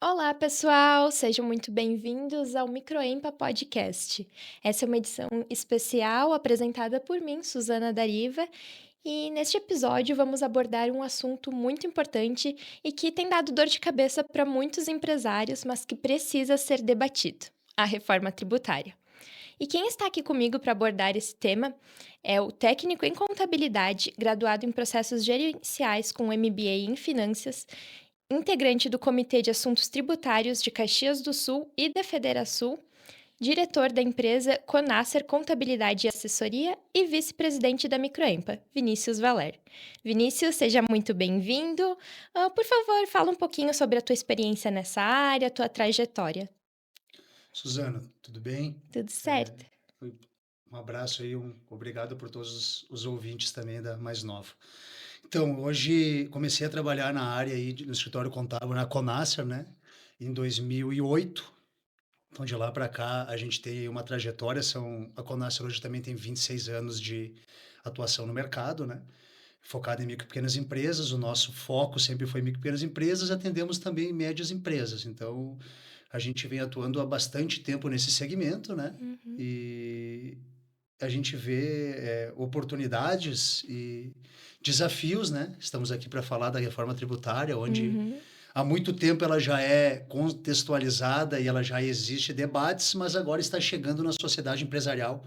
Olá, pessoal! Sejam muito bem-vindos ao Microempa Podcast. Essa é uma edição especial apresentada por mim, Suzana Dariva, e neste episódio vamos abordar um assunto muito importante e que tem dado dor de cabeça para muitos empresários, mas que precisa ser debatido: a reforma tributária. E quem está aqui comigo para abordar esse tema é o técnico em contabilidade, graduado em processos gerenciais com MBA em finanças, integrante do Comitê de Assuntos Tributários de Caxias do Sul e da Federação, diretor da empresa Conacer Contabilidade e Assessoria e vice-presidente da Microempa, Vinícius Valer. Vinícius, seja muito bem-vindo. Por favor, fala um pouquinho sobre a tua experiência nessa área, a tua trajetória. Suzana, tudo bem? Tudo É, certo? um abraço aí, obrigado por todos os ouvintes também da Mais Nova. Então, hoje comecei a trabalhar na área aí no escritório contábil na Conacer, né? Em 2008. Então, de lá para cá, a gente tem uma trajetória. A Conacer hoje também tem 26 anos de atuação no mercado, né? Focado em micro e pequenas empresas. O nosso foco sempre foi micro e pequenas empresas. Atendemos também médias empresas. Então, a gente vem atuando há bastante tempo nesse segmento, né? Uhum, E a gente vê oportunidades e desafios, né? Estamos aqui para falar da reforma tributária, onde uhum. há muito tempo ela já é contextualizada e ela já existe debates, mas agora está chegando na sociedade empresarial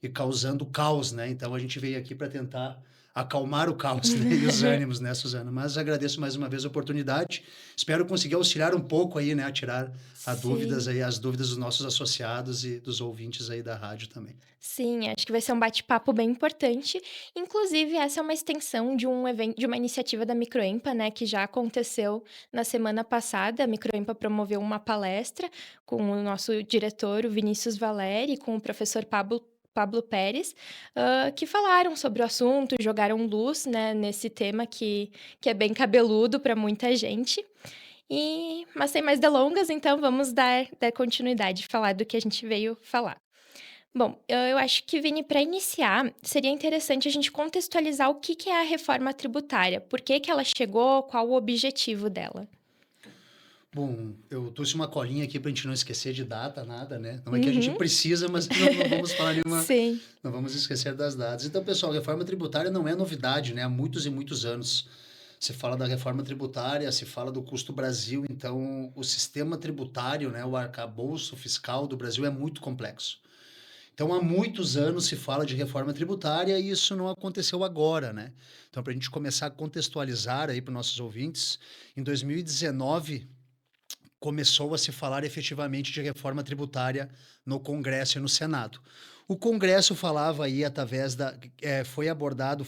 e causando caos, né? Então a gente veio aqui para tentar acalmar o caos, né? E os ânimos, né, Suzana? Mas agradeço mais uma vez a oportunidade. Espero conseguir auxiliar um pouco aí, né, a tirar Sim. as dúvidas dos nossos associados e dos ouvintes aí da rádio também. Sim, acho que vai ser um bate-papo bem importante. Inclusive, essa é uma extensão de um evento, de uma iniciativa da Microempa, né, que já aconteceu na semana passada. A Microempa promoveu uma palestra com o nosso diretor, o Vinícius Valeri, com o professor Pablo Pérez, que falaram sobre o assunto, jogaram luz, né, nesse tema que é bem cabeludo para muita gente. Mas sem mais delongas, então vamos dar continuidade, falar do que a gente veio falar. Bom, eu acho que, Vini, para iniciar, seria interessante a gente contextualizar o que é a reforma tributária, por que que ela chegou, qual o objetivo dela. Bom, eu trouxe uma colinha aqui para a gente não esquecer de data, nada, né? Não é que a gente Uhum. precisa, mas não vamos falar nenhuma, Sim. não vamos esquecer das datas. Então, pessoal, a reforma tributária não é novidade, né? Há muitos e muitos anos se fala da reforma tributária, se fala do custo Brasil, então o sistema tributário, né, o arcabouço fiscal do Brasil é muito complexo. Então, há muitos anos se fala de reforma tributária e isso não aconteceu agora, né? Então, para a gente começar a contextualizar aí para os nossos ouvintes, em 2019 começou a se falar efetivamente de reforma tributária no Congresso e no Senado. O Congresso falava aí através foi abordado,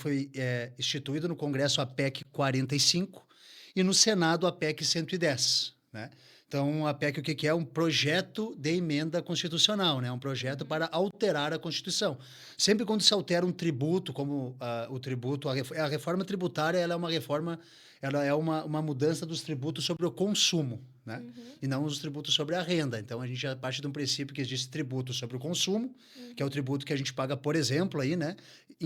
instituído no Congresso a PEC 45 e no Senado a PEC 110, né? Então, a PEC o que que é? Um projeto de emenda constitucional, né? Um projeto Uhum. para alterar a Constituição. Sempre quando se altera um tributo, como o tributo, a reforma tributária, ela é uma mudança dos tributos sobre o consumo, né? Uhum. E não os tributos sobre a renda. Então, a gente já parte de um princípio que existe tributo sobre o consumo, que é o Uhum. tributo que a gente paga, por exemplo, aí, né?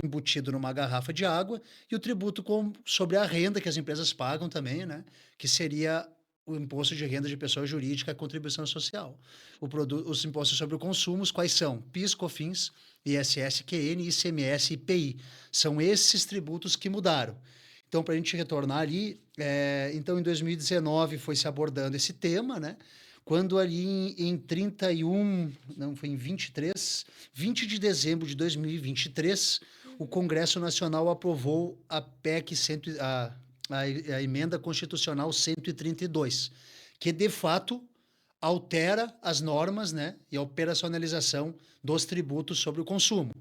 Embutido numa garrafa de água, e o tributo sobre a renda que as empresas pagam também, né? Que seria o imposto de renda de pessoa jurídica, a contribuição social. Os impostos sobre o consumo, quais são? PIS, COFINS, ISS, QN, ICMS e IPI. São esses tributos que mudaram. Então, para a gente retornar ali, então em 2019 foi se abordando esse tema, né? Quando ali em 31, não, foi em 20 de dezembro de 2023, o Uhum. Congresso Nacional aprovou a PEC 100, a emenda constitucional 132, que de fato altera as normas, né, e a operacionalização dos tributos sobre o consumo.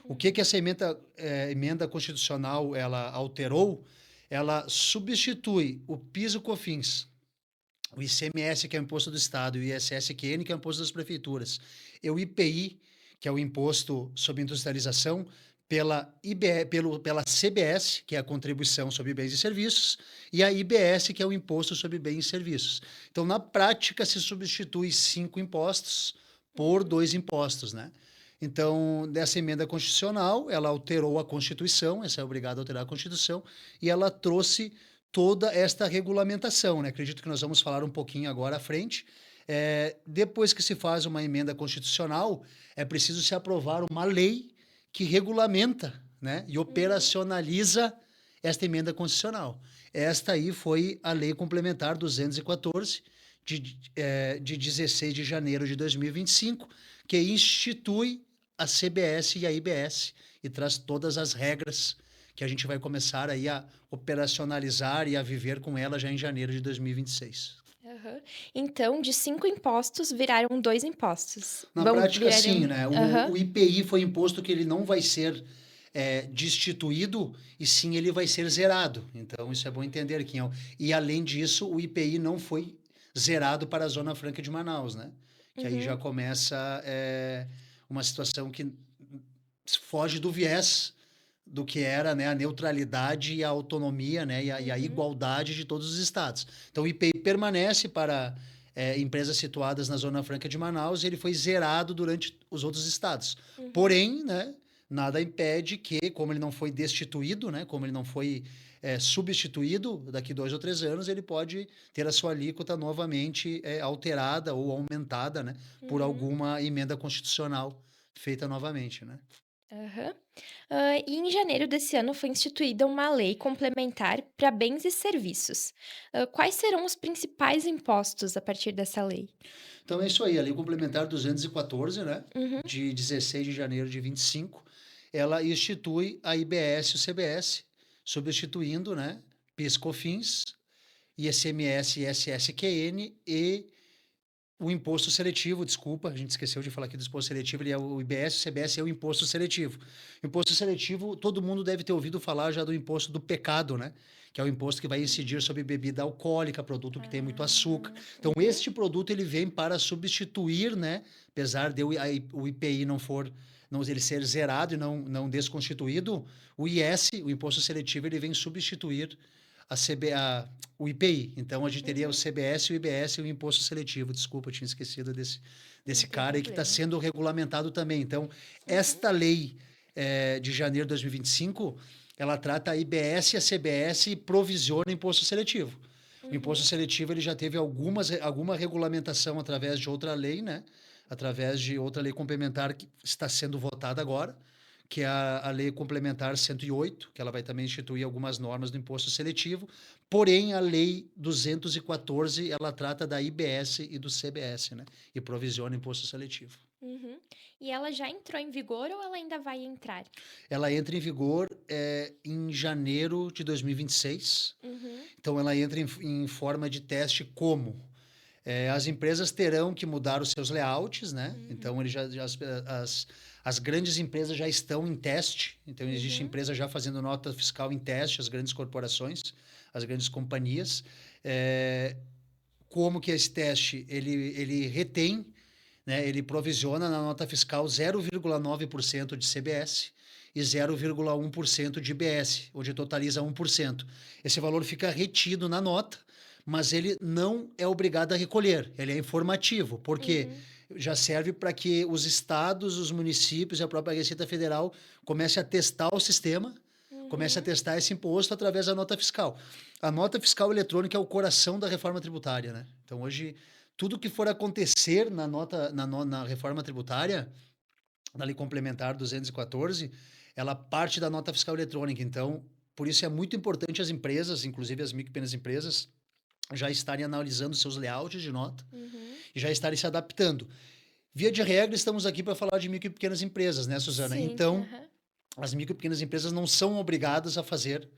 O que Uhum. essa emenda constitucional ela alterou? Ela substitui o PIS e o COFINS, o ICMS, que é o imposto do Estado, e o ISS-QN, que é o imposto das prefeituras, e o IPI, que é o imposto sobre industrialização, pela CBS, que é a contribuição sobre bens e serviços, e a IBS, que é o imposto sobre bens e serviços. Então, na prática, se substitui 5 impostos por Uhum. 2 impostos, né? Então, dessa emenda constitucional, ela alterou a Constituição, essa é obrigada a alterar a Constituição, e ela trouxe toda esta regulamentação, né? Acredito que nós vamos falar um pouquinho agora à frente. Depois que se faz uma emenda constitucional, é preciso se aprovar uma lei que regulamenta, né, e Uhum. operacionaliza esta emenda constitucional. Esta aí foi a Lei Complementar 214, de 16 de janeiro de 2025, que institui a CBS e a IBS e traz todas as regras que a gente vai começar aí a operacionalizar e a viver com ela já em janeiro de 2026. Aham. Então, de 5 impostos viraram 2 impostos. Na prática, sim, Viraram. né? Aham. O IPI foi imposto que ele não vai ser destituído, e sim ele vai ser zerado. Então, isso é bom entender, Quinhão. E, além disso, o IPI não foi zerado para a Zona Franca de Manaus, né? Que aí já Uhum. começa uma situação que foge do viés do que era, né, a neutralidade e a autonomia, né, e a Uhum. igualdade de todos os estados. Então, o IPI permanece para empresas situadas na Zona Franca de Manaus e ele foi zerado durante os outros estados. Uhum. Porém, né, nada impede que, como ele não foi destituído, né, como ele não foi substituído, daqui 2 ou 3 anos ele pode ter a sua alíquota novamente alterada ou aumentada, né, por Uhum. alguma emenda constitucional feita novamente, né? Aham. E em janeiro desse ano foi instituída uma lei complementar para bens e serviços. Quais serão os principais impostos a partir dessa lei? Então é isso aí, a Lei Complementar 214, né, Uhum. de 16 de janeiro de 25, ela institui a IBS e o CBS, substituindo, né, PIS/COFINS, ICMS e SSQN e o imposto seletivo, desculpa, a gente esqueceu de falar aqui do imposto seletivo, ele é o IBS, o CBS é o imposto seletivo. Imposto seletivo, todo mundo deve ter ouvido falar já do imposto do pecado, né? Que é o imposto que vai incidir sobre bebida alcoólica, produto que tem muito açúcar. Ah, Então, uhum. este produto ele vem para substituir, né? Apesar de o IPI não for, não, ele ser zerado e não desconstituído, o IS, o imposto seletivo, ele vem substituir o IPI. Então a gente teria o Uhum. CBS, o IBS e o imposto seletivo. Desculpa, eu tinha esquecido Não desse tem cara aí que está problema. sendo regulamentado também. Então, Uhum. esta lei de janeiro de 2025, ela trata a IBS e a CBS e provisiona imposto seletivo. O imposto Uhum. seletivo ele já teve alguma regulamentação através de outra lei, né? Através de outra lei complementar que está sendo votada agora, que é a Lei Complementar 108, que ela vai também instituir algumas normas do imposto seletivo, porém a Lei 214, ela trata da IBS e do CBS, né? E provisiona imposto seletivo. Uhum. E ela já entrou em vigor ou ela ainda vai entrar? Ela entra em vigor em janeiro de 2026, Uhum. então ela entra em forma de teste como? As empresas terão que mudar os seus layouts, né? Então, Uhum. as grandes empresas já estão em teste. Então, existe Uhum. empresa já fazendo nota fiscal em teste, as grandes corporações, as grandes companhias. É, como que esse teste ele retém, né? Ele provisiona na nota fiscal 0,9% de CBS e 0,1% de IBS, onde totaliza 1%. Esse valor fica retido na nota, mas ele não é obrigado a recolher, ele é informativo, porque Uhum. já serve para que os estados, os municípios e a própria Receita Federal comece a testar o sistema, comece a Uhum. testar esse imposto através da nota fiscal. A nota fiscal eletrônica é o coração da reforma tributária, né? Então, hoje, tudo que for acontecer na reforma tributária, na Lei Complementar 214, ela parte da nota fiscal eletrônica. Então, por isso é muito importante as empresas, inclusive as micro e pequenas empresas, já estarem analisando seus layouts de nota Uhum. e já estarem se adaptando. Via de regra, estamos aqui para falar de micro e pequenas empresas, né, Suzana? Sim. Então, Aham. as micro e pequenas empresas não são obrigadas a fazer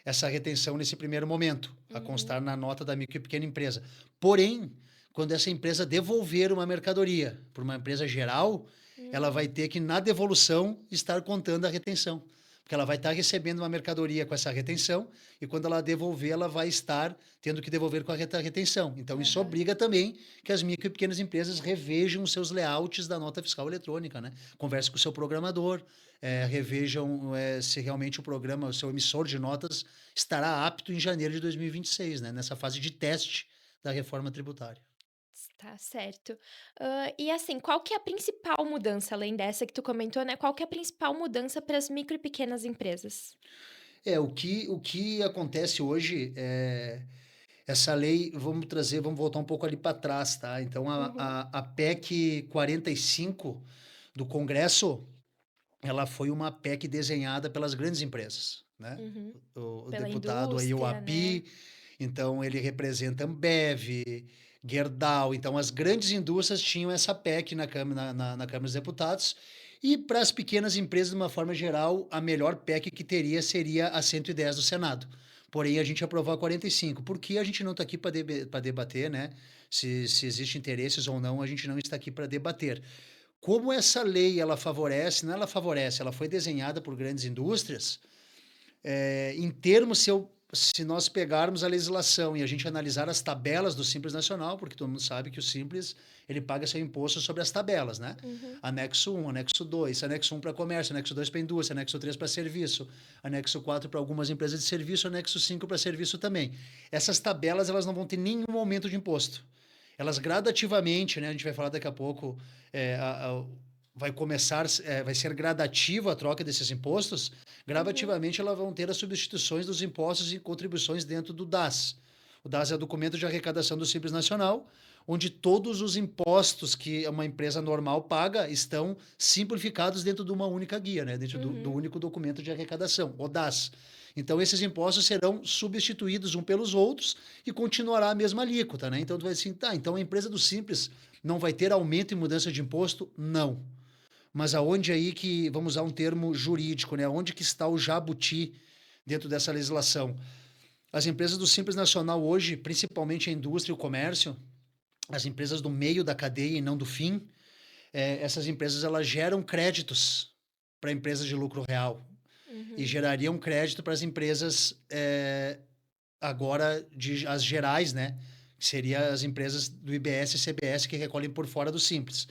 essa retenção nesse primeiro momento, a Uhum. constar na nota da micro e pequena empresa. Porém, quando essa empresa devolver uma mercadoria para uma empresa geral, ela Uhum. vai ter que, na devolução, estar contando a retenção. Porque ela vai estar recebendo uma mercadoria com essa retenção e quando ela devolver, ela vai estar tendo que devolver com a retenção. Então, isso Aham. obriga também que as micro e pequenas empresas revejam os seus layouts da nota fiscal eletrônica, né? Converse com o seu programador, revejam se realmente o programa, o seu emissor de notas estará apto em janeiro de 2026, né? Nessa fase de teste da reforma tributária. Tá certo. E assim, qual que é a principal mudança, além dessa que tu comentou, né, qual que é a principal mudança para as micro e pequenas empresas? O que acontece hoje essa lei, vamos voltar um pouco ali para trás, tá? Então, Uhum, a PEC 45 do Congresso, ela foi uma PEC desenhada pelas grandes empresas, né? uhum. O Pela deputado aí, o indústria, né? Api, então ele representa Ambev, Gerdau, então as grandes indústrias tinham essa PEC na Câmara, na Câmara dos Deputados, e para as pequenas empresas, de uma forma geral, a melhor PEC que teria seria a 110 do Senado. Porém, a gente aprovou a 45, porque a gente não está aqui para debater, né? Se existem interesses ou não, a gente não está aqui para debater. Como essa lei ela favorece, não ela favorece, ela foi desenhada por grandes indústrias, em termos, se nós pegarmos a legislação e a gente analisar as tabelas do Simples Nacional, porque todo mundo sabe que o Simples ele paga seu imposto sobre as tabelas, né? Uhum, Anexo 1, anexo 2, anexo 1 para comércio, anexo 2 para indústria, anexo 3 para serviço, anexo 4 para algumas empresas de serviço, anexo 5 para serviço também. Essas tabelas elas não vão ter nenhum aumento de imposto. Elas gradativamente, né? A gente vai falar daqui a pouco, é, a, a, vai começar, vai ser gradativa a troca desses impostos, uhum, gradativamente elas vão ter as substituições dos impostos e contribuições dentro do DAS. O DAS é o documento de arrecadação do Simples Nacional, onde todos os impostos que uma empresa normal paga estão simplificados dentro de uma única guia, né? Dentro do uhum. único documento de arrecadação, o DAS. Então, esses impostos serão substituídos um pelos outros e continuará a mesma alíquota, né? Então, tu vai assim, tá, então a empresa do Simples não vai ter aumento e mudança de imposto? Não. Mas aonde aí que, vamos usar um termo jurídico, né? Onde que está o jabuti dentro dessa legislação? As empresas do Simples Nacional hoje, principalmente a indústria e o comércio, as empresas do meio da cadeia e não do fim, essas empresas elas geram créditos para empresas de lucro real e Uhum, gerariam crédito para as empresas agora as gerais, né? Que seriam as empresas do IBS e CBS que recolhem por fora do Simples.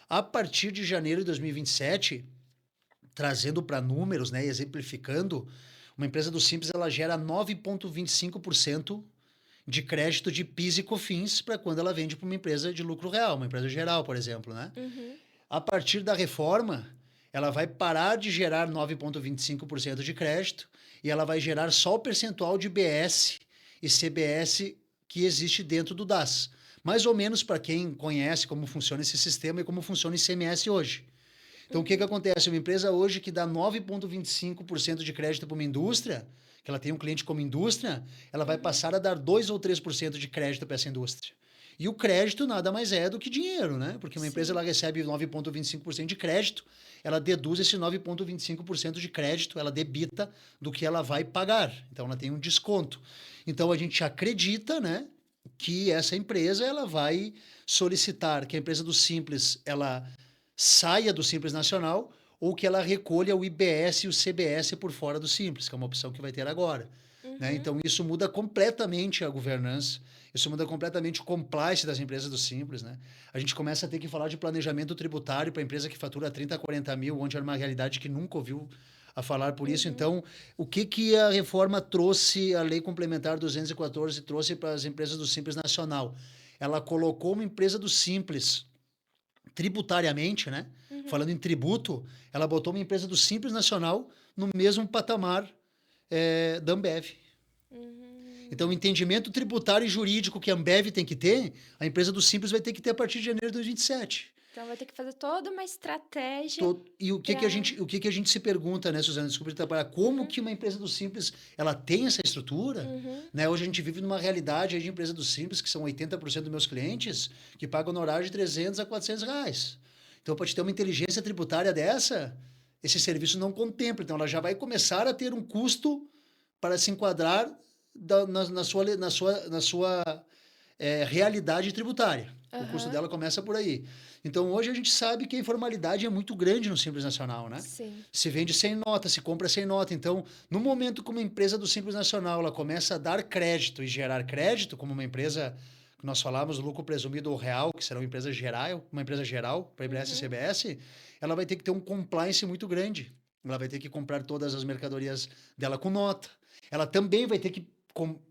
A partir de janeiro de 2027, trazendo para números, né, exemplificando, uma empresa do Simples ela gera 9,25% de crédito de PIS e COFINS para quando ela vende para uma empresa de lucro real, uma empresa geral, por exemplo, né? uhum, A partir da reforma, ela vai parar de gerar 9,25% de crédito e ela vai gerar só o percentual de BS e CBS que existe dentro do DAS. Mais ou menos para quem conhece como funciona esse sistema e como funciona o ICMS hoje. Então, o que, que uhum, acontece? Uma empresa hoje que dá 9,25% de crédito para uma indústria, que ela tem um cliente como indústria, ela vai uhum. passar a dar 2 ou 3% de crédito para essa indústria. E o crédito nada mais é do que dinheiro, né? Porque uma empresa Sim. ela recebe 9,25% de crédito, ela deduz esse 9,25% de crédito, ela debita do que ela vai pagar. Então ela tem um desconto. Então a gente acredita, né, que essa empresa ela vai solicitar que a empresa do Simples ela saia do Simples Nacional ou que ela recolha o IBS e o CBS por fora do Simples, que é uma opção que vai ter agora. Né? Uhum, Então, isso muda completamente a governança, isso muda completamente o compliance das empresas do Simples. Né? A gente começa a ter que falar de planejamento tributário para empresa que fatura 30, 40 mil, onde é uma realidade que nunca ouviu a falar por isso. uhum, Então, o que, que a reforma trouxe, a Lei Complementar 214 trouxe para as empresas do Simples Nacional? Ela colocou uma empresa do Simples tributariamente, né? uhum, Falando em tributo, ela botou uma empresa do Simples Nacional no mesmo patamar da Ambev. Então, o uhum. entendimento tributário e jurídico que a Ambev tem que ter, a empresa do Simples vai ter que ter a partir de janeiro de 2027. Então vai ter que fazer toda uma estratégia E para. o que, que a gente se pergunta, né, Suzana? Desculpa te atrapalhar. Como Uhum, que uma empresa do Simples ela tem essa estrutura? uhum, Né? Hoje a gente vive numa realidade aí de empresa do Simples, que são 80% dos meus clientes, que pagam honorário de 300 a 400 reais. Então, para te ter uma inteligência tributária dessa, esse serviço não contempla. Então, ela já vai começar a ter um custo para se enquadrar na sua realidade tributária. O custo aham, dela começa por aí. Então, hoje a gente sabe que a informalidade é muito grande no Simples Nacional, né? sim. Se vende sem nota, se compra sem nota. Então, no momento que uma empresa do Simples Nacional ela começa a dar crédito e gerar crédito, como uma empresa que nós falamos, lucro presumido ou real, que será uma empresa geral para IBS e Uhum, CBS, ela vai ter que ter um compliance muito grande. Ela vai ter que comprar todas as mercadorias dela com nota. Ela também vai ter que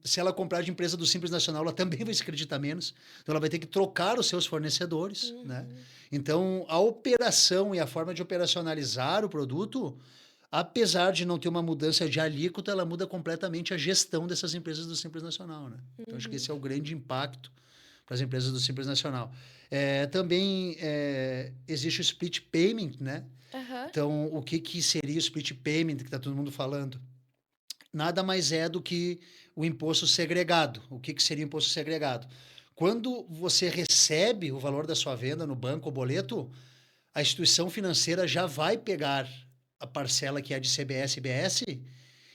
se ela comprar de empresa do Simples Nacional, ela também vai se acreditar menos. Então, ela vai ter que trocar os seus fornecedores, né? uhum, Então, a operação e a forma de operacionalizar o produto, Apesar de não ter uma mudança de alíquota, ela muda completamente a gestão dessas empresas do Simples Nacional, né? Então, acho que esse é o grande impacto para as empresas do Simples Nacional. Também existe o split payment, né? Aham. Então, o que, que seria o split payment que está todo mundo falando? Nada mais é do que o imposto segregado. O que, que seria o imposto segregado? Quando você recebe o valor da sua venda no banco ou boleto, a instituição financeira já vai pegar a parcela que é de CBS e IBS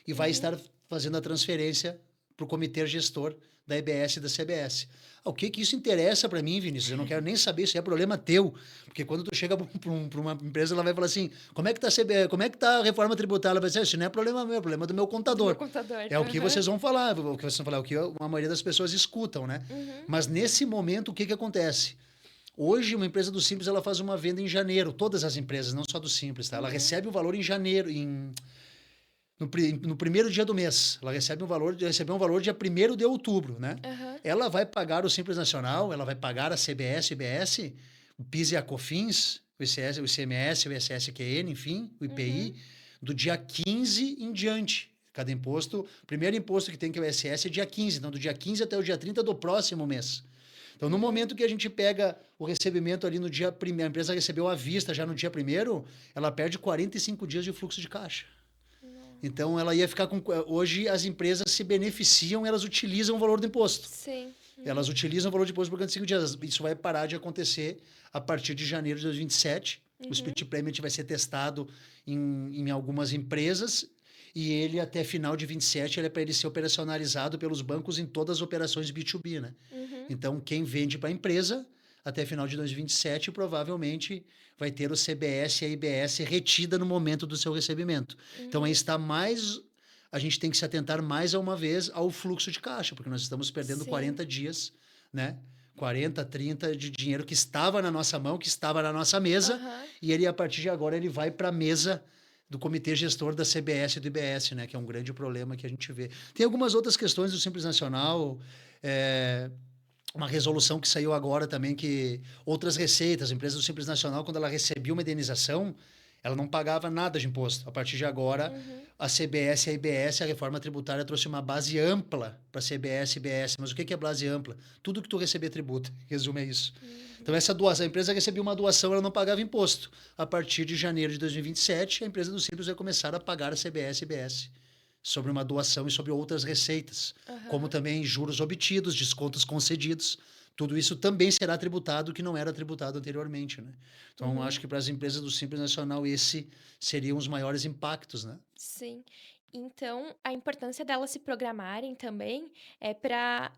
e vai Uhum. estar fazendo a transferência para o comitê gestor da IBS e da CBS. O que que isso interessa para mim, Vinícius? Eu não quero nem saber, isso é problema teu. Porque quando tu chega para uma empresa, ela vai falar assim, como é que tá a CBS, como é que tá a reforma tributária? Ela vai dizer, isso não é problema meu, é problema do meu Do meu contador. computador. É o que Aham. vocês vão falar, o que vocês vão falar, o que a maioria das pessoas escutam, né? Uhum. Mas nesse momento, o que que acontece? Hoje, uma empresa do Simples, ela faz uma venda em janeiro. Todas as empresas, não só do Simples, tá? Ela Uhum. recebe o valor em janeiro, no primeiro dia do mês. Ela recebeu um valor dia 1º de outubro, né? Aham. Ela vai pagar o Simples Nacional, ela vai pagar a CBS, o IBS, o PIS e a COFINS, o ICS, o ICMS, o ISSQN, enfim, o IPI, Uhum. do dia 15 em diante. Cada imposto, o primeiro imposto que tem, que é o ISS, é dia 15. Então, do dia 15 até o dia 30 do próximo mês. Então, no Uhum. momento que a gente pega o recebimento ali no dia primeiro, a empresa recebeu à vista já no dia primeiro, ela perde 45 dias de fluxo de caixa. Nossa. Então, ela ia ficar com. Hoje, as empresas se beneficiam, elas utilizam o valor do imposto. Sim. Elas Uhum. utilizam o valor de imposto por 45 dias. Isso vai parar de acontecer a partir de janeiro de 2027. O Uhum. split payment vai ser testado em algumas empresas e ele, até final de 27, ele é para ele ser operacionalizado pelos bancos em todas as operações B2B, né? Uhum. Então, quem vende para a empresa, até final de 2027, provavelmente vai ter o CBS e a IBS retida no momento do seu recebimento. Então, aí Uhum. está mais. A gente tem que se atentar mais a uma vez ao fluxo de caixa, porque nós estamos perdendo Sim. 40 dias, né? 40, 30 de dinheiro que estava na nossa mão, que estava na nossa mesa, Aham. e ele, a partir de agora, ele vai para a mesa do comitê gestor da CBS e do IBS, né? Que é um grande problema que a gente vê. Tem algumas outras questões do Simples Nacional, é, uma resolução que saiu agora também, que outras receitas, a empresa do Simples Nacional, quando ela recebia uma indenização, ela não pagava nada de imposto. A partir de agora, Uhum. a CBS e a IBS, a reforma tributária, trouxe uma base ampla para CBS e IBS. Mas o que é base ampla? Tudo que tu receber tributa. Resumo é isso. Então, Uhum. essa doação, a empresa recebia uma doação, ela não pagava imposto. A partir de janeiro de 2027, a empresa do Simples vai começar a pagar a CBS e IBS sobre uma doação e sobre outras receitas, como Aham. também juros obtidos, descontos concedidos. Tudo isso também será tributado, que não era tributado anteriormente, né? Então, acho Uhum. que para as empresas do Simples Nacional, esse seriam os maiores impactos, né? Sim. Então, a importância delas se programarem também é para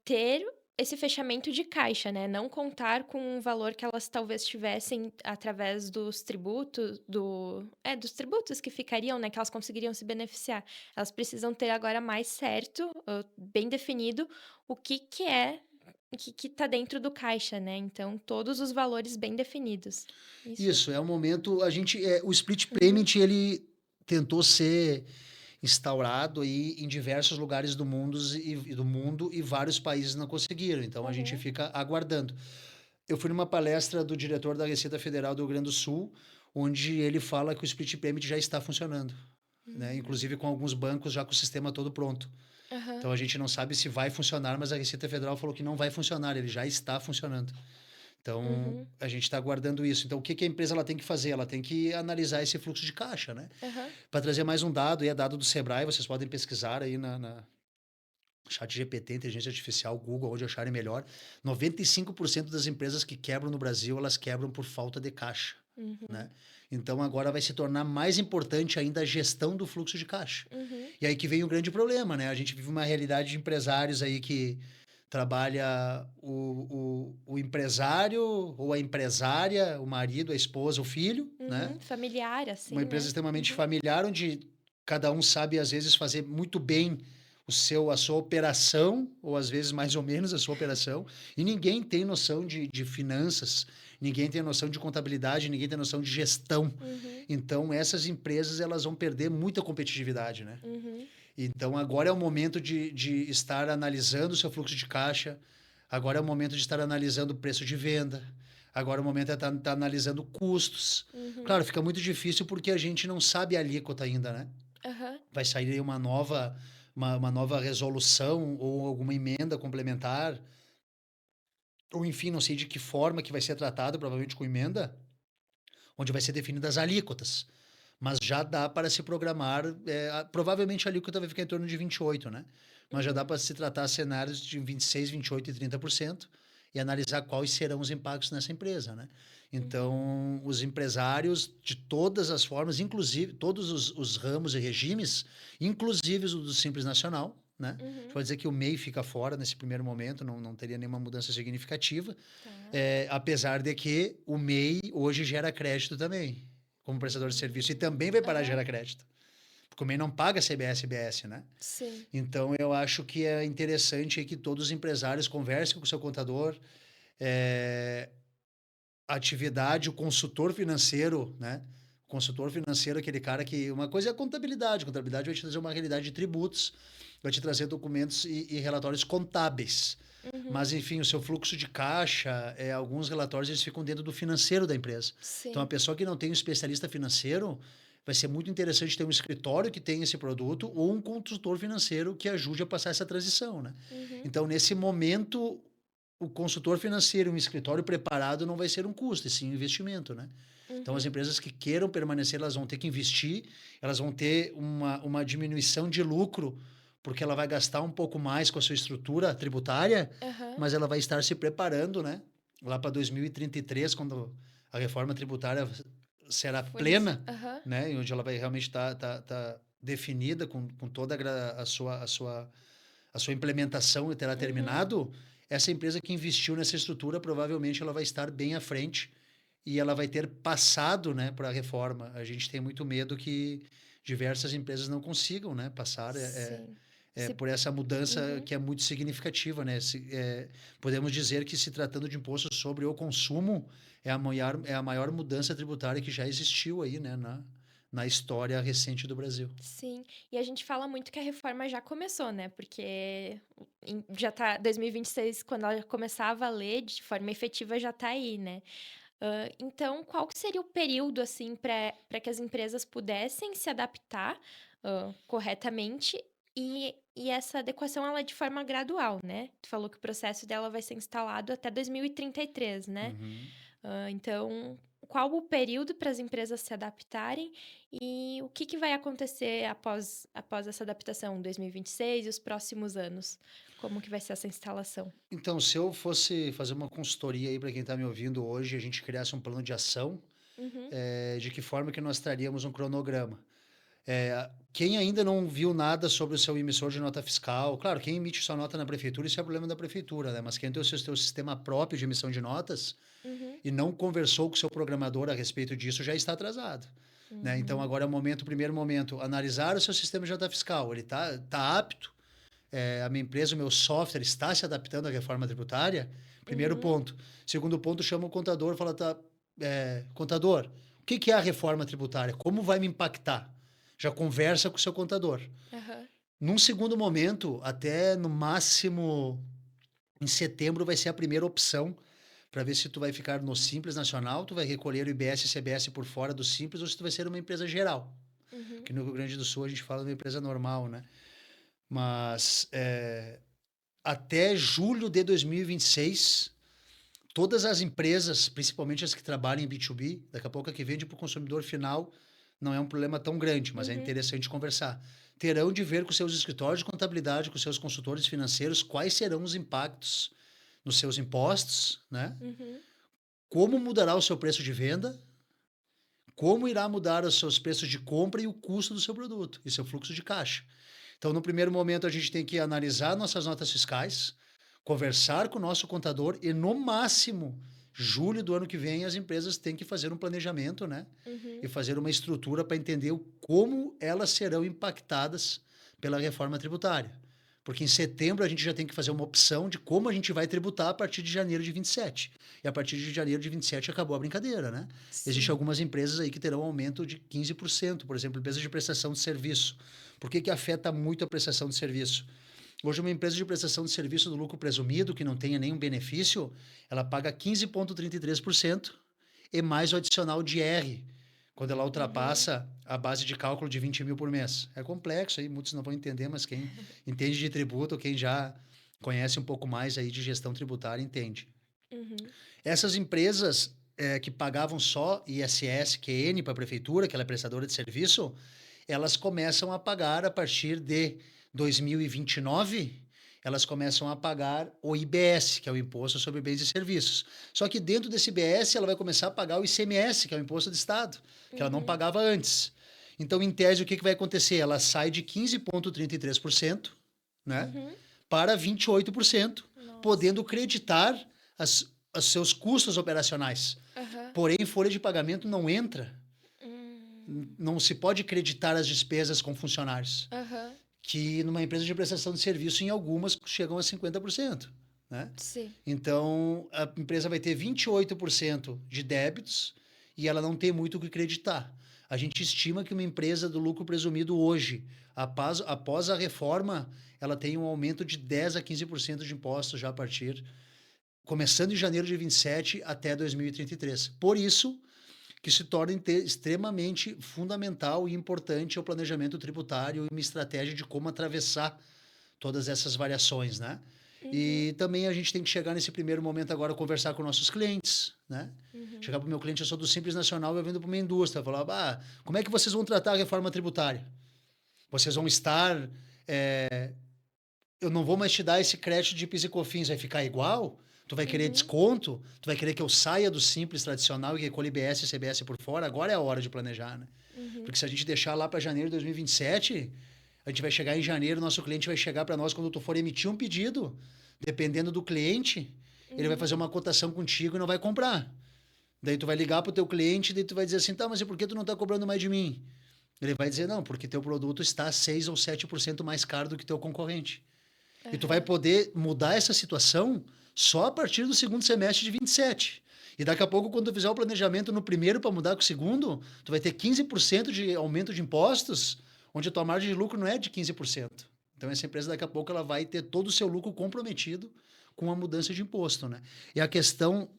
ter esse fechamento de caixa, né? Não contar com um valor que elas talvez tivessem através dos tributos, dos tributos que ficariam, né? Que elas conseguiriam se beneficiar. Elas precisam ter agora mais certo, bem definido, o que tá dentro do caixa, né? Então, todos os valores bem definidos. Isso. Isso, é o momento, o split Uhum. payment, ele tentou ser instaurado aí em diversos lugares do mundo e vários países não conseguiram. Então, a gente Uhum. fica aguardando. Eu fui numa palestra do diretor da Receita Federal do Rio Grande do Sul, onde ele fala que o split payment já está funcionando, né? Uhum. Inclusive com alguns bancos já com o sistema todo pronto. Aham. Então a gente não sabe se vai funcionar, mas a Receita Federal falou que não vai funcionar, ele já está funcionando. Então Uhum. a gente está aguardando isso. Então o que que a empresa ela tem que fazer? Ela tem que analisar esse fluxo de caixa, né? Aham. Para trazer mais um dado, e é dado do Sebrae, vocês podem pesquisar aí na Chat GPT, inteligência artificial, Google, onde acharem melhor. 95% das empresas que quebram no Brasil, elas quebram por falta de caixa, Uhum. né? Então agora vai se tornar mais importante ainda a gestão do fluxo de caixa. Uhum. E aí que vem o grande problema, né? A gente vive uma realidade de empresários aí que trabalha o empresário ou a empresária, o marido, a esposa, o filho, né? Uhum. Familiar, Uma assim, empresa né? extremamente Uhum. familiar, onde cada um sabe, às vezes, fazer muito bem a sua operação, ou às vezes mais ou menos a sua operação, e ninguém tem noção de finanças, ninguém tem noção de contabilidade, ninguém tem noção de gestão. Uhum. Então, essas empresas elas vão perder muita competitividade, né? Uhum. Então, agora é o momento de estar analisando o seu fluxo de caixa, agora é o momento de estar analisando o preço de venda, Agora o momento é estar analisando custos. Uhum. Claro, fica muito difícil porque a gente não sabe a alíquota ainda, né? Aham. Vai sair aí uma nova resolução ou alguma emenda complementar, ou enfim, não sei de que forma que vai ser tratado, provavelmente com emenda, onde vai ser definidas as alíquotas. Mas já dá para se programar, provavelmente a alíquota vai ficar em torno de 28, né? Mas já dá Uhum. para se tratar cenários de 26, 28 e 30% e analisar quais serão os impactos nessa empresa, né? Uhum. Então, os empresários de todas as formas, inclusive todos os ramos e regimes, inclusive o do Simples Nacional, né? A gente Uhum. pode dizer que o MEI fica fora nesse primeiro momento, não teria nenhuma mudança significativa, Tá. apesar de que o MEI hoje gera crédito também, como prestador de serviço, e também vai parar de Aham. gerar crédito, porque o MEI não paga CBS e IBS, né? Sim. Então, eu acho que é interessante que todos os empresários conversem com o seu contador, é, atividade, o consultor financeiro, né? O consultor financeiro é aquele cara que... Uma coisa é a contabilidade vai te trazer uma realidade de tributos, vai te trazer documentos e relatórios contábeis. Uhum. Mas, enfim, o seu fluxo de caixa, alguns relatórios eles ficam dentro do financeiro da empresa. Então, a Sim. pessoa que não tem um especialista financeiro, vai ser muito interessante ter um escritório que tenha esse produto ou um consultor financeiro que ajude a passar essa transição, né? Uhum. Então, nesse momento, o consultor financeiro, um escritório preparado não vai ser um custo, e sim um investimento, né? Então, as Uhum. empresas que queiram permanecer, elas vão ter que investir, elas vão ter uma diminuição de lucro, porque ela vai gastar um pouco mais com a sua estrutura tributária, Aham. mas ela vai estar se preparando, né? Lá para 2033, quando a reforma tributária será For isso. plena, Aham. né? E onde ela vai realmente estar definida com toda a sua implementação e terá Uhum. terminado, essa empresa que investiu nessa estrutura provavelmente ela vai estar bem à frente e ela vai ter passado, né, para a reforma. A gente tem muito medo que diversas empresas não consigam, né, passar Sim. Se por essa mudança Uhum. que é muito significativa, né? Podemos dizer que se tratando de imposto sobre o consumo é a maior mudança tributária que já existiu aí, né, na história recente do Brasil. Sim, e a gente fala muito que a reforma já começou, né, porque já tá 2026, quando ela começar a valer de forma efetiva, já tá aí, né. Então qual que seria o período, assim, para que as empresas pudessem se adaptar, corretamente, e essa adequação ela é de forma gradual, né. Tu falou que o processo dela vai ser instalado até 2033, né. Uhum. Então, qual o período para as empresas se adaptarem e o que que vai acontecer após essa adaptação, 2026 e os próximos anos? Como que vai ser essa instalação? Então, se eu fosse fazer uma consultoria aí para quem está me ouvindo hoje, a gente criasse um plano de ação, Uhum, de que forma que nós traríamos um cronograma? Quem ainda não viu nada sobre o seu emissor de nota fiscal, claro, quem emite sua nota na prefeitura, isso é problema da prefeitura, né? Mas quem tem o seu sistema próprio de emissão de notas uhum, e não conversou com o seu programador a respeito disso, já está atrasado. Né? Então, uhum, agora é o primeiro momento, analisar o seu sistema de nota fiscal. Ele tá apto? A minha empresa, o meu software está se adaptando à reforma tributária? Primeiro uhum, ponto. Segundo ponto, chama o contador e fala, tá, contador, o que é a reforma tributária? Como vai me impactar? Já conversa com o seu contador. aham, Num segundo momento, até no máximo em setembro vai ser a primeira opção para ver se tu vai ficar no Simples Nacional, tu vai recolher o IBS e CBS por fora do Simples ou se tu vai ser uma empresa geral. uhum, Que no Rio Grande do Sul a gente fala de uma empresa normal, né? Mas até julho de 2026, todas as empresas, principalmente as que trabalham em B2B, daqui a pouco a que vende para o consumidor final, não é um problema tão grande, mas é uhum, interessante conversar. Terão de ver com seus escritórios de contabilidade, com seus consultores financeiros, quais serão os impactos nos seus impostos, né? uhum, Como mudará o seu preço de venda, como irá mudar os seus preços de compra e o custo do seu produto e seu fluxo de caixa. Então, no primeiro momento, a gente tem que analisar nossas notas fiscais, conversar com o nosso contador e, no máximo, julho do ano que vem, as empresas têm que fazer um planejamento, né? E uhum, fazer uma estrutura para entender como elas serão impactadas pela reforma tributária. Porque em setembro a gente já tem que fazer uma opção de como a gente vai tributar a partir de janeiro de 27. E a partir de janeiro de 27 acabou a brincadeira, né? Existem sim, algumas empresas aí que terão aumento de 15%, por exemplo, empresas de prestação de serviço. Por que afeta muito a prestação de serviço? Hoje, uma empresa de prestação de serviço do lucro presumido, que não tenha nenhum benefício, ela paga 15,33% e mais o adicional de R, quando ela Uhum. ultrapassa a base de cálculo de 20 mil por mês. É complexo aí, muitos não vão entender, mas quem entende de tributo, quem já conhece um pouco mais aí de gestão tributária, entende. Uhum. Essas empresas que pagavam só ISS, QN para a prefeitura, que ela é prestadora de serviço, elas começam a pagar a partir de 2029, elas começam a pagar o IBS, que é o Imposto sobre Bens e Serviços. Só que dentro desse IBS, ela vai começar a pagar o ICMS, que é o Imposto de Estado, que ela não Uhum. pagava antes. Então, em tese, o que vai acontecer? Ela sai de 15,33%, né, Uhum. para 28%, Nossa. podendo creditar os seus custos operacionais. Aham. Porém, folha de pagamento não entra, Hum. não se pode creditar as despesas com funcionários, Aham. que numa empresa de prestação de serviço, em algumas, chegam a 50%. Né? Sim. Então, a empresa vai ter 28% de débitos e ela não tem muito o que creditar. A gente estima que uma empresa do lucro presumido hoje, após a reforma, ela tem um aumento de 10 a 15% de impostos já a partir, começando em janeiro de 27 até 2033. Por isso, que se torna extremamente fundamental e importante o planejamento tributário e uma estratégia de como atravessar todas essas variações, né? Uhum. E também a gente tem que chegar nesse primeiro momento agora conversar com nossos clientes, né? Uhum. Chegar para o meu cliente, eu sou do Simples Nacional, eu vendo para uma indústria, falar, como é que vocês vão tratar a reforma tributária? Vocês vão estar, eu não vou mais te dar esse crédito de PIS e COFINS, vai ficar igual? Tu vai querer Uhum. desconto? Tu vai querer que eu saia do Simples tradicional e recolha IBS e CBS por fora? Agora é a hora de planejar, né? Uhum. Porque se a gente deixar lá para janeiro de 2027, a gente vai chegar em janeiro, nosso cliente vai chegar para nós quando tu for emitir um pedido, dependendo do cliente, ele vai Uhum. fazer uma cotação contigo e não vai comprar. Daí tu vai ligar pro teu cliente, daí tu vai dizer assim, tá, mas e por que tu não tá cobrando mais de mim? Ele vai dizer, não, porque teu produto está 6 ou 7% mais caro do que teu concorrente. E tu vai Aham. poder mudar essa situação só a partir do segundo semestre de 27. E daqui a pouco, quando tu fizer o planejamento no primeiro para mudar com o segundo, tu vai ter 15% de aumento de impostos, onde a tua margem de lucro não é de 15%. Então, essa empresa, daqui a pouco, ela vai ter todo o seu lucro comprometido com a mudança de imposto, né? E a questão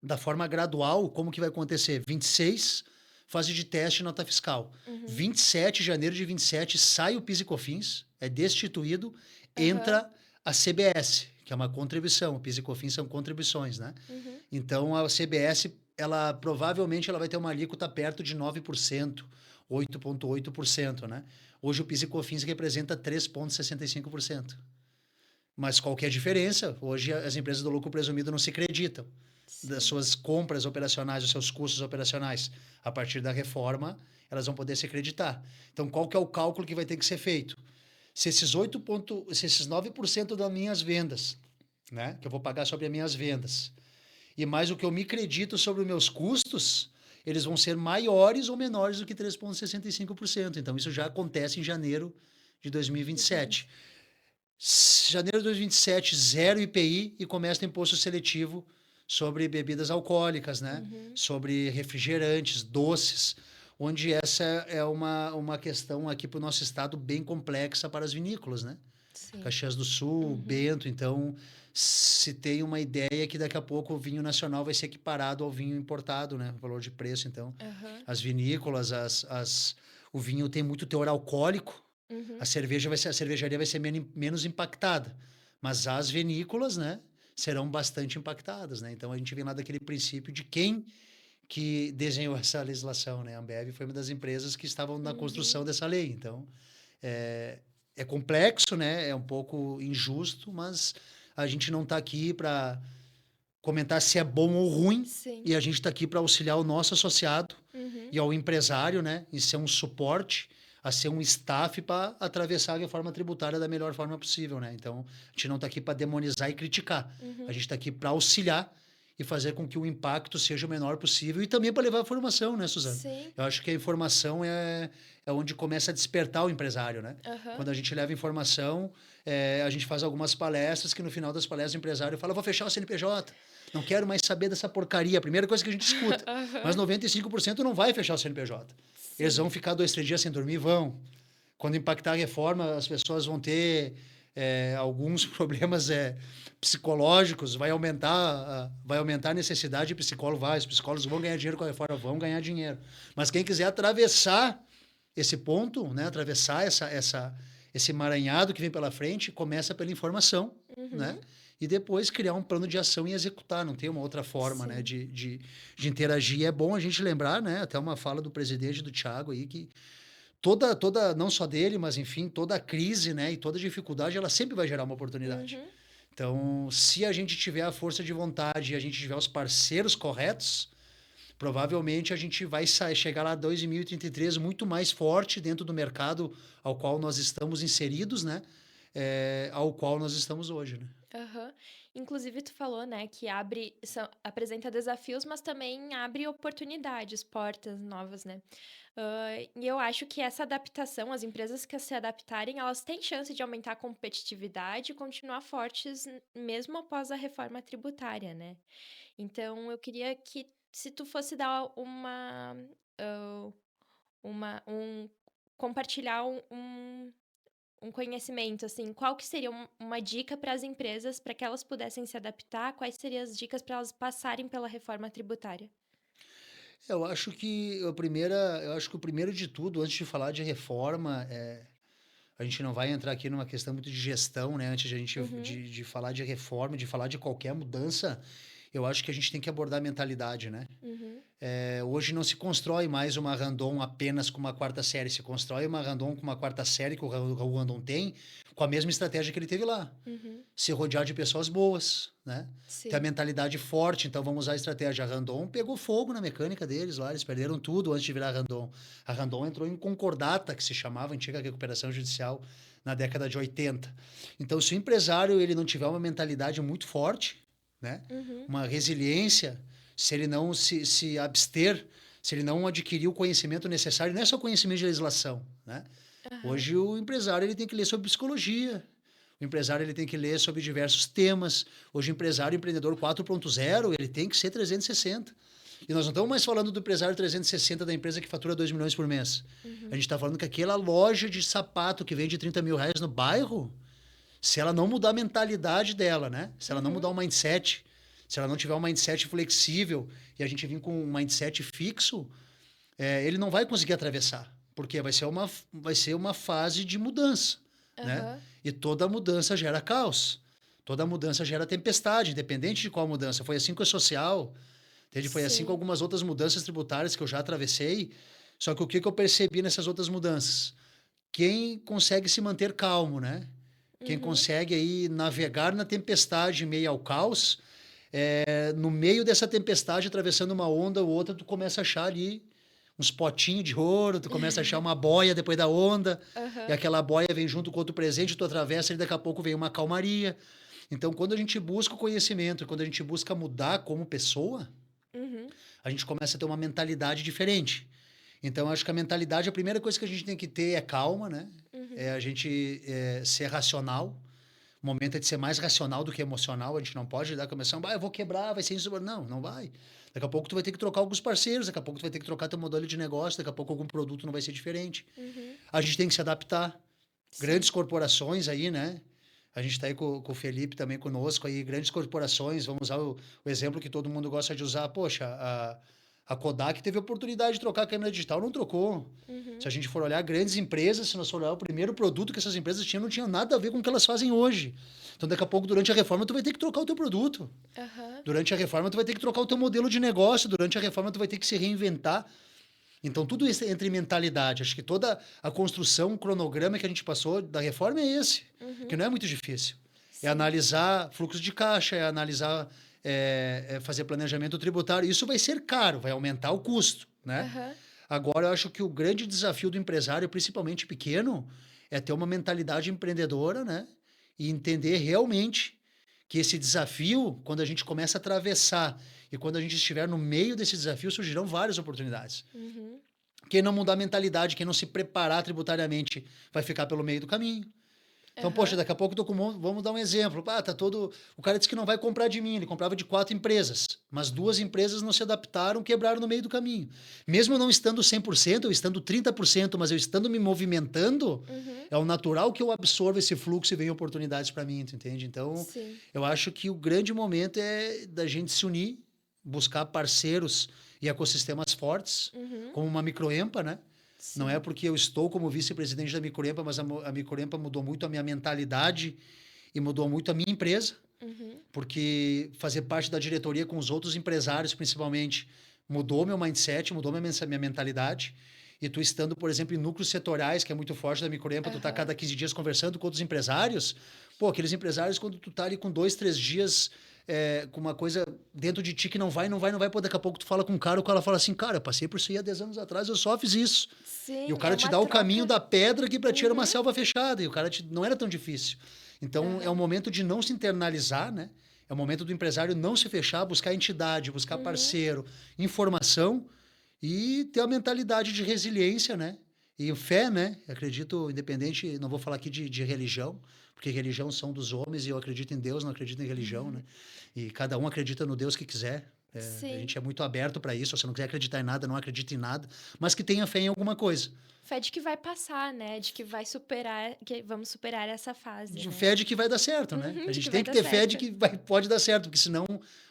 da forma gradual, como que vai acontecer? 26, fase de teste nota fiscal. Uhum. 27, janeiro de 27, sai o PIS e COFINS, é destituído, Aham. entra a CBS, que é uma contribuição. O PIS e COFINS são contribuições, né? Uhum. Então, a CBS, ela provavelmente ela vai ter uma alíquota perto de 9%, 8,8%, né? Hoje o PIS e COFINS representa 3,65%. Mas qual que é a diferença? Hoje as empresas do lucro presumido não se creditam das Sim. suas compras operacionais, dos seus custos operacionais. A partir da reforma, elas vão poder se creditar. Então, qual que é o cálculo que vai ter que ser feito? Se esses 9% das minhas vendas, né, que eu vou pagar sobre as minhas vendas, e mais o que eu me credito sobre os meus custos, eles vão ser maiores ou menores do que 3,65%. Então, isso já acontece em janeiro de Uhum. 2027. Janeiro de 2027, zero IPI e começa o imposto seletivo sobre bebidas alcoólicas, né? Uhum. Sobre refrigerantes, doces, onde essa é uma questão aqui para o nosso estado bem complexa para as vinícolas, né? Sim. Caxias do Sul, Uhum. Bento, então se tem uma ideia que daqui a pouco o vinho nacional vai ser equiparado ao vinho importado, né? O valor de preço, então Aham. as vinícolas, o vinho tem muito teor alcoólico, Uhum. a cervejaria vai ser menos impactada, mas as vinícolas, né, serão bastante impactadas, né? Então a gente vem lá daquele princípio de quem que desenhou essa legislação, né? A Ambev foi uma das empresas que estavam na construção Uhum. dessa lei. Então é, é complexo, né? É um pouco injusto, mas a gente não está aqui para comentar se é bom ou ruim, Sim. e a gente está aqui para auxiliar o nosso associado Uhum. e ao empresário, né, em ser um suporte, a ser um staff para atravessar a reforma tributária da melhor forma possível, né? Então, a gente não está aqui para demonizar e criticar. A Uhum. gente está aqui para auxiliar e fazer com que o impacto seja o menor possível e também para levar a formação, né, Suzana? Sim. Eu acho que a informação é onde começa a despertar o empresário, né? Aham. Quando a gente leva informação, a gente faz algumas palestras que no final das palestras o empresário fala, vou fechar o CNPJ, não quero mais saber dessa porcaria. A primeira coisa que a gente escuta. Mas Aham. 95% não vai fechar o CNPJ. Eles Sim. vão ficar 2, 3 dias sem dormir? Vão. Quando impactar a reforma, as pessoas vão ter alguns problemas psicológicos, vai aumentar a necessidade de psicólogo, os psicólogos vão ganhar dinheiro com a reforma, vão ganhar dinheiro. Mas quem quiser atravessar esse ponto, né, atravessar esse emaranhado que vem pela frente, começa pela informação, né? E depois criar um plano de ação e executar. Não tem uma outra forma, né, de interagir. E é bom a gente lembrar, né, até uma fala do presidente, do Thiago aí, que não só dele, mas enfim, toda crise, né, e toda dificuldade, ela sempre vai gerar uma oportunidade. Então, se a gente tiver a força de vontade e a gente tiver os parceiros corretos, provavelmente a gente vai chegar lá em 2033 muito mais forte dentro do mercado ao qual nós estamos inseridos, né? Ao qual nós estamos hoje, né? Inclusive, tu falou, né, que apresenta desafios, mas também abre oportunidades, portas novas, né? E eu acho que essa adaptação, as empresas que se adaptarem, elas têm chance de aumentar a competitividade e continuar fortes mesmo após a reforma tributária, né? Então, eu queria que, se tu fosse dar compartilhar um conhecimento, assim, qual que seria uma dica para as empresas para que elas pudessem se adaptar? Quais seriam as dicas para elas passarem pela reforma tributária? Eu acho que o primeiro de tudo, antes de falar de reforma, a gente não vai entrar aqui numa questão muito de gestão, né? Antes de a gente de falar de reforma, de falar de qualquer mudança, eu acho que a gente tem que abordar a mentalidade, né? Hoje não se constrói mais uma Randon apenas com uma quarta série, se constrói uma Randon com uma quarta série que o Randon tem, com a mesma estratégia que ele teve lá. Se rodear de pessoas boas, né? Ter a mentalidade forte, então vamos usar a estratégia. A Randon pegou fogo na mecânica deles lá, eles perderam tudo antes de virar a Randon. A Randon entrou em concordata, que se chamava antiga recuperação judicial, na década de 80. Então, se o empresário ele não tiver uma mentalidade muito forte, né? Uma resiliência, se ele não se abster, se ele não adquirir o conhecimento necessário, não é só conhecimento de legislação, né? Hoje o empresário ele tem que ler sobre psicologia, o empresário ele tem que ler sobre diversos temas. Hoje o empresário, empreendedor 4.0, ele tem que ser 360. E nós não estamos mais falando do empresário 360 da empresa que fatura 2 milhões por mês. A gente está falando que aquela loja de sapato que vende 30 mil reais no bairro, se ela não mudar a mentalidade dela, né? Se ela não mudar o mindset, se ela não tiver um mindset flexível e a gente vir com um mindset fixo, ele não vai conseguir atravessar. Porque vai ser uma fase de mudança, né? E toda mudança gera caos. Toda mudança gera tempestade, independente de qual mudança. Foi assim com a social, entende? Foi assim com algumas outras mudanças tributárias que eu já atravessei. Só que o que eu percebi nessas outras mudanças? Quem consegue se manter calmo, né? Quem consegue aí navegar na tempestade em meio ao caos, no meio dessa tempestade, atravessando uma onda ou outra, tu começa a achar ali uns potinhos de ouro, tu começa a achar uma boia depois da onda, e aquela boia vem junto com outro presente, tu atravessa e daqui a pouco vem uma calmaria. Então, quando a gente busca o conhecimento, quando a gente busca mudar como pessoa, a gente começa a ter uma mentalidade diferente. Então, acho que a mentalidade, a primeira coisa que a gente tem que ter é calma, né? É a gente ser racional. O momento é de ser mais racional do que emocional. A gente não pode lidar com a emoção. Eu vou quebrar, vai ser isso. Não, não vai. Daqui a pouco tu vai ter que trocar alguns parceiros, daqui a pouco tu vai ter que trocar teu modelo de negócio, daqui a pouco algum produto não vai ser diferente. A gente tem que se adaptar. Grandes corporações aí, né? A gente está aí com o Felipe também conosco aí, grandes corporações, vamos usar o exemplo que todo mundo gosta de usar. Poxa, a Kodak teve a oportunidade de trocar a câmera digital, não trocou. Se a gente for olhar grandes empresas, se nós for olhar o primeiro produto que essas empresas tinham, não tinha nada a ver com o que elas fazem hoje. Então, daqui a pouco, durante a reforma, tu vai ter que trocar o teu produto. Durante a reforma, tu vai ter que trocar o teu modelo de negócio. Durante a reforma, tu vai ter que se reinventar. Então, tudo isso entra em mentalidade. Acho que toda a construção, o cronograma que a gente passou da reforma é esse, que não é muito difícil. É analisar fluxo de caixa, é analisar, fazer planejamento tributário. Isso vai ser caro, vai aumentar o custo, né? Agora, eu acho que o grande desafio do empresário, principalmente pequeno, é ter uma mentalidade empreendedora, né? E entender realmente que esse desafio, quando a gente começa a atravessar e quando a gente estiver no meio desse desafio, surgirão várias oportunidades. Quem não mudar a mentalidade, quem não se preparar tributariamente, vai ficar pelo meio do caminho. Então, poxa, Aham. daqui a pouco eu tô com vamos dar um exemplo. Ah, tá todo. O cara disse que não vai comprar de mim, ele comprava de 4 empresas, mas 2 empresas não se adaptaram, quebraram no meio do caminho. Mesmo eu não estando 100%, eu estando 30%, mas eu estando me movimentando, Uhum. é o natural que eu absorva esse fluxo e venha oportunidades para mim, tu entende? Então, Sim. eu acho que o grande momento é da gente se unir, buscar parceiros e ecossistemas fortes, Uhum. como uma microempa, né? Não é Sim. porque eu estou como vice-presidente da Microempa, mas a Microempa mudou muito a minha mentalidade e mudou muito a minha empresa, Uhum. porque fazer parte da diretoria com os outros empresários, principalmente, mudou meu mindset, mudou minha mentalidade. E tu estando, por exemplo, em núcleos setoriais, que é muito forte da Microempa, tu tá Aham. cada 15 dias conversando com outros empresários. Pô, aqueles empresários, quando tu tá ali com 2, 3 dias com uma coisa dentro de ti que não vai, não vai, não vai, pô, daqui a pouco tu fala com um cara, o cara fala assim, cara, eu passei por isso aí há 10 anos atrás, eu só fiz isso. E o Sim, é cara te uma dá o caminho troca. da pedra que para ti era uma Uhum. selva fechada. E o cara não era tão difícil. Então é um Aham. momento de não se internalizar, né? É o momento do empresário não se fechar, buscar entidade, buscar Uhum. parceiro, informação e ter a mentalidade de resiliência, né? E fé, né? Acredito, independente, não vou falar aqui de religião, porque religião são dos homens e eu acredito em Deus, não acredito em religião, né? E cada um acredita no Deus que quiser. A Sim. gente é muito aberto para isso. Se você não quiser acreditar em nada, não acredita em nada, mas que tenha fé em alguma coisa. Fé de que vai passar, né? De que vai superar, que vamos superar essa fase, De né? fé de que vai dar certo, né? Uhum, A de gente que tem vai que dar ter fé de certo. que pode dar certo, porque senão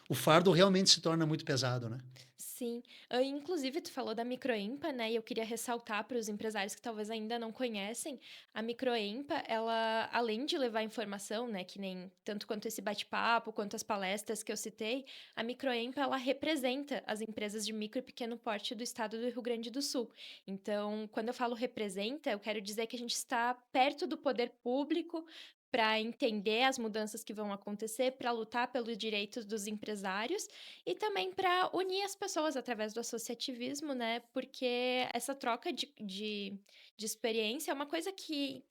o fardo realmente se torna muito pesado, né? Sim. Inclusive, tu falou da Microempa, né? E eu queria ressaltar para os empresários que talvez ainda não conhecem, a Microempa, ela, além de levar informação, né? Que nem tanto quanto esse bate-papo, quanto as palestras que eu citei, a Microempa, ela representa as empresas de micro e pequeno porte do estado do Rio Grande do Sul. Então, quando eu falo representa, eu quero dizer que a gente está perto do poder público para entender as mudanças que vão acontecer, para lutar pelos direitos dos empresários e também para unir as pessoas através do associativismo, né? Porque essa troca de experiência é uma coisa que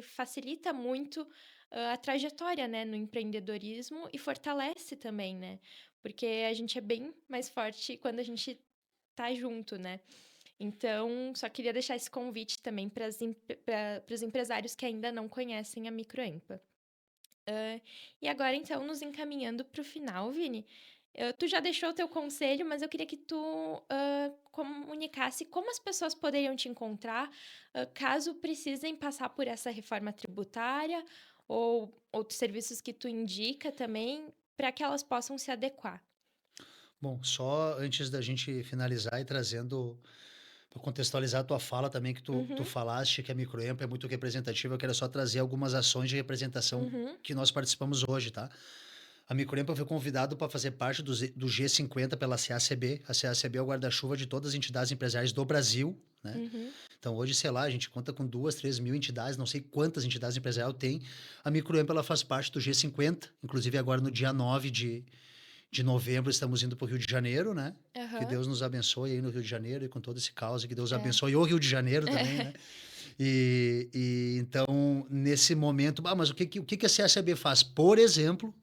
facilita muito a trajetória, né, no empreendedorismo e fortalece também, né? Porque a gente é bem mais forte quando a gente tá junto, né? Então, só queria deixar esse convite também para os empresários que ainda não conhecem a Microempa. E agora, então, nos encaminhando para o final, Vini, tu já deixou o teu conselho, mas eu queria que tu comunicasse como as pessoas poderiam te encontrar, caso precisem passar por essa reforma tributária ou outros serviços que tu indica também, para que elas possam se adequar. Bom, só antes da gente finalizar e trazendo, para contextualizar a tua fala também, que tu Uhum, falaste que a Microempa é muito representativa, eu quero só trazer algumas ações de representação uhum, que nós participamos hoje, tá? A Microempa foi convidado para fazer parte do G50 pela CACB. A CACB é o guarda-chuva de todas as entidades empresariais do Brasil, né? uhum, Então, hoje, sei lá, a gente conta com 2, 3 mil entidades, não sei quantas entidades empresariais tem. A Microempa, ela faz parte do G50, inclusive agora no dia 9 de novembro estamos indo para o Rio de Janeiro, né? Que aham, Deus nos abençoe aí no Rio de Janeiro e com todo esse caos, e que Deus é. abençoe o Rio de Janeiro também, né? E então, nesse momento, mas o que a CSAB faz? Por exemplo,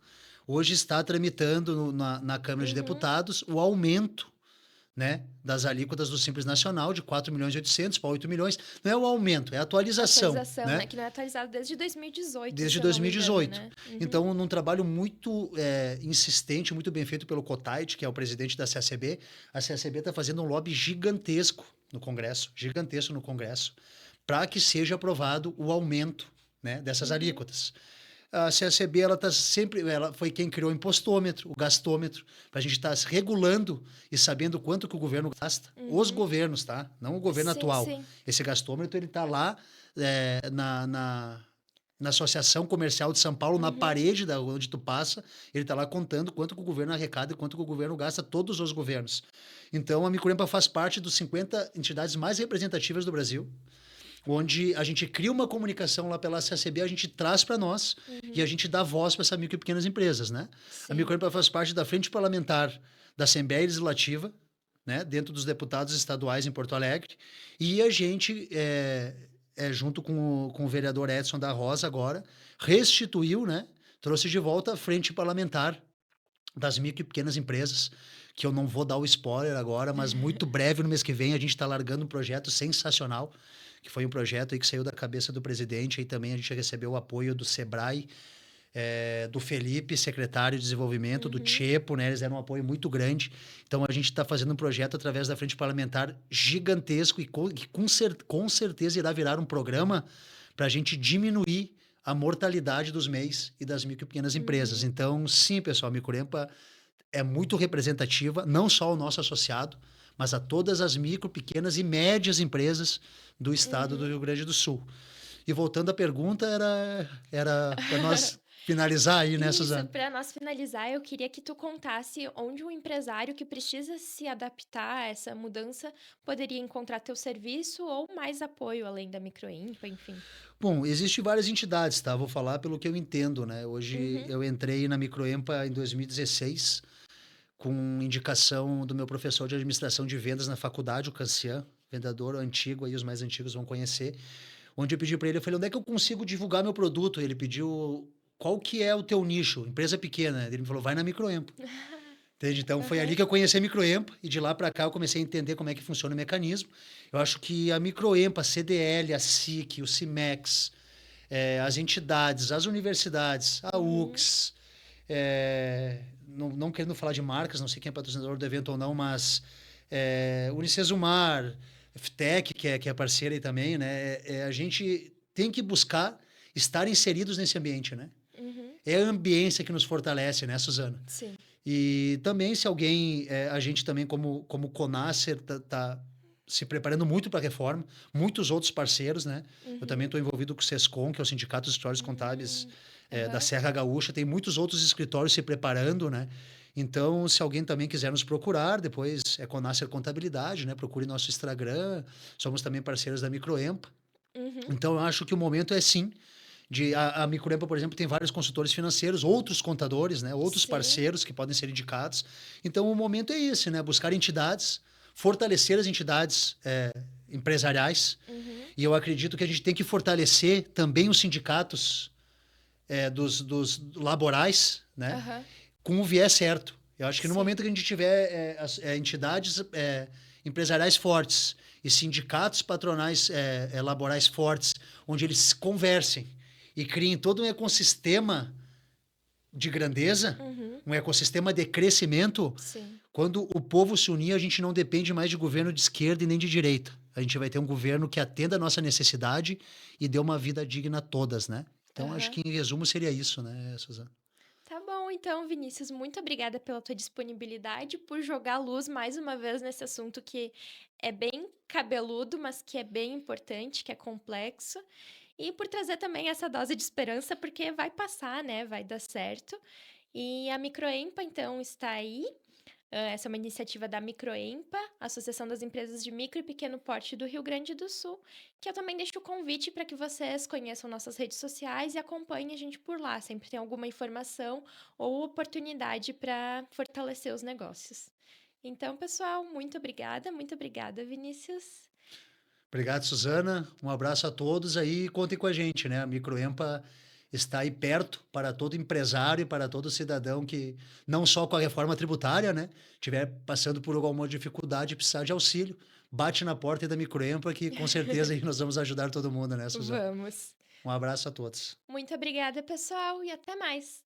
hoje está tramitando na Câmara de Uhum. Deputados o aumento, né, das alíquotas do Simples Nacional de 4.800.000 para 8 milhões. Não é o aumento, é a atualização, Atualização, né? né? Que não é atualizado desde 2018, Desde se eu não me engano, 2018. né? Uhum. Então, num trabalho muito insistente, muito bem feito pelo Cotait, que é o presidente da CACB, a CACB está fazendo um lobby gigantesco no Congresso, para que seja aprovado o aumento, né, dessas Uhum. alíquotas. A CACB, ela tá sempre, ela foi quem criou o impostômetro, o gastômetro, para a gente estar regulando e sabendo quanto que o governo gasta. Os Uhum. governos, tá? Não o governo Sim, atual. sim. Esse gastômetro, ele está lá na Associação Comercial de São Paulo, na Uhum. parede da onde tu passa, ele está lá contando quanto que o governo arrecada e quanto que o governo gasta, todos os governos. Então, a Microempa faz parte dos 50 entidades mais representativas do Brasil, onde a gente cria uma comunicação lá pela CACB, a gente traz para nós e a Uhum. gente dá voz para essas micro e pequenas empresas, né? A Sim. Microempa faz parte da Frente Parlamentar da Assembleia Legislativa, né, dentro dos deputados estaduais em Porto Alegre, e a gente, junto com o vereador Edson da Rosa agora, restituiu, né, trouxe de volta a Frente Parlamentar das micro e pequenas empresas, que eu não vou dar o spoiler agora, mas muito breve, no mês que vem, a gente está largando um projeto sensacional, que foi um projeto aí que saiu da cabeça do presidente, aí também a gente recebeu o apoio do Sebrae, do Felipe, secretário de desenvolvimento, do Uhum, Tchepo, né? Eles deram um apoio muito grande. Então a gente está fazendo um projeto através da frente parlamentar gigantesco e com certeza irá virar um programa para a gente diminuir a mortalidade dos MEIs e das micro e pequenas empresas. uhum, Então, sim, pessoal, a Microempa é muito representativa, não só ao nosso associado, mas a todas as micro, pequenas e médias empresas do estado do uhum. Rio Grande do Sul. E voltando à pergunta, era para nós finalizar aí, né, Isso, Suzana? para nós finalizar, eu queria que tu contasse onde um empresário que precisa se adaptar a essa mudança poderia encontrar teu serviço ou mais apoio além da Microimpa, enfim. Bom, existem várias entidades, tá? Vou falar pelo que eu entendo, né? Hoje Uhum, eu entrei na Microempa em 2016 com indicação do meu professor de administração de vendas na faculdade, o Cancian, vendedor antigo, aí os mais antigos vão conhecer, onde eu pedi para ele, eu falei, onde é que eu consigo divulgar meu produto? Ele pediu, qual que é o teu nicho? Empresa pequena. Ele me falou, vai na Microempa. Entende? Então foi ali aham, que eu conheci a Microempa e de lá para cá eu comecei a entender como é que funciona o mecanismo. Eu acho que a Microempa, a CDL, a SIC, o CIMEX, as entidades, as universidades, a uhum, UX, não querendo falar de marcas, não sei quem é patrocinador do evento ou não, mas Unicesumar, FTEC, que é parceira aí também, né? A gente tem que buscar estar inseridos nesse ambiente, né? uhum, É a ambiência que nos fortalece, né, Suzana? sim, E também, se alguém, a gente também, como Conacer, tá se preparando muito para a reforma, muitos outros parceiros, né? Eu também uhum, estou envolvido com o SESCOM, que é o Sindicato dos Escritórios Contábeis da aham, Serra Gaúcha, tem muitos outros escritórios se preparando, né? Então, se alguém também quiser nos procurar, depois é Conacer Contabilidade, né? Procure nosso Instagram, somos também parceiros da Microempa. uhum, Então, eu acho que o momento é sim a Microempa, por exemplo, tem vários consultores financeiros, outros contadores, né, outros sim, parceiros que podem ser indicados. Então, o momento é esse, né? Buscar entidades, fortalecer as entidades empresariais. uhum, E eu acredito que a gente tem que fortalecer também os sindicatos dos laborais, né? aham, Com o viés certo. Eu acho que no sim, momento que a gente tiver entidades empresariais fortes e sindicatos patronais laborais fortes, onde eles conversem e criem todo um ecossistema de grandeza, uhum, um ecossistema de crescimento, sim, quando o povo se unir, a gente não depende mais de governo de esquerda e nem de direita. A gente vai ter um governo que atenda a nossa necessidade e dê uma vida digna a todas, né? Então, acho aham. que em resumo seria isso, né, Suzana? Tá bom, então, Vinícius, muito obrigada pela tua disponibilidade, por jogar luz mais uma vez nesse assunto que é bem cabeludo, mas que é bem importante, que é complexo, e por trazer também essa dose de esperança, porque vai passar, né? Vai dar certo. E a Microempa, então, está aí. Essa é uma iniciativa da Microempa, Associação das Empresas de Micro e Pequeno Porte do Rio Grande do Sul, que eu também deixo o convite para que vocês conheçam nossas redes sociais e acompanhem a gente por lá. Sempre tem alguma informação ou oportunidade para fortalecer os negócios. Então, pessoal, muito obrigada, Vinícius. Obrigado, Suzana. Um abraço a todos aí. Contem com a gente, né? A Microempa está aí perto para todo empresário e para todo cidadão que, não só com a reforma tributária, né? Estiver passando por alguma dificuldade e precisar de auxílio, bate na porta da Microempa que com certeza aí nós vamos ajudar todo mundo, né, Suzana? Vamos. Um abraço a todos. Muito obrigada, pessoal, e até mais.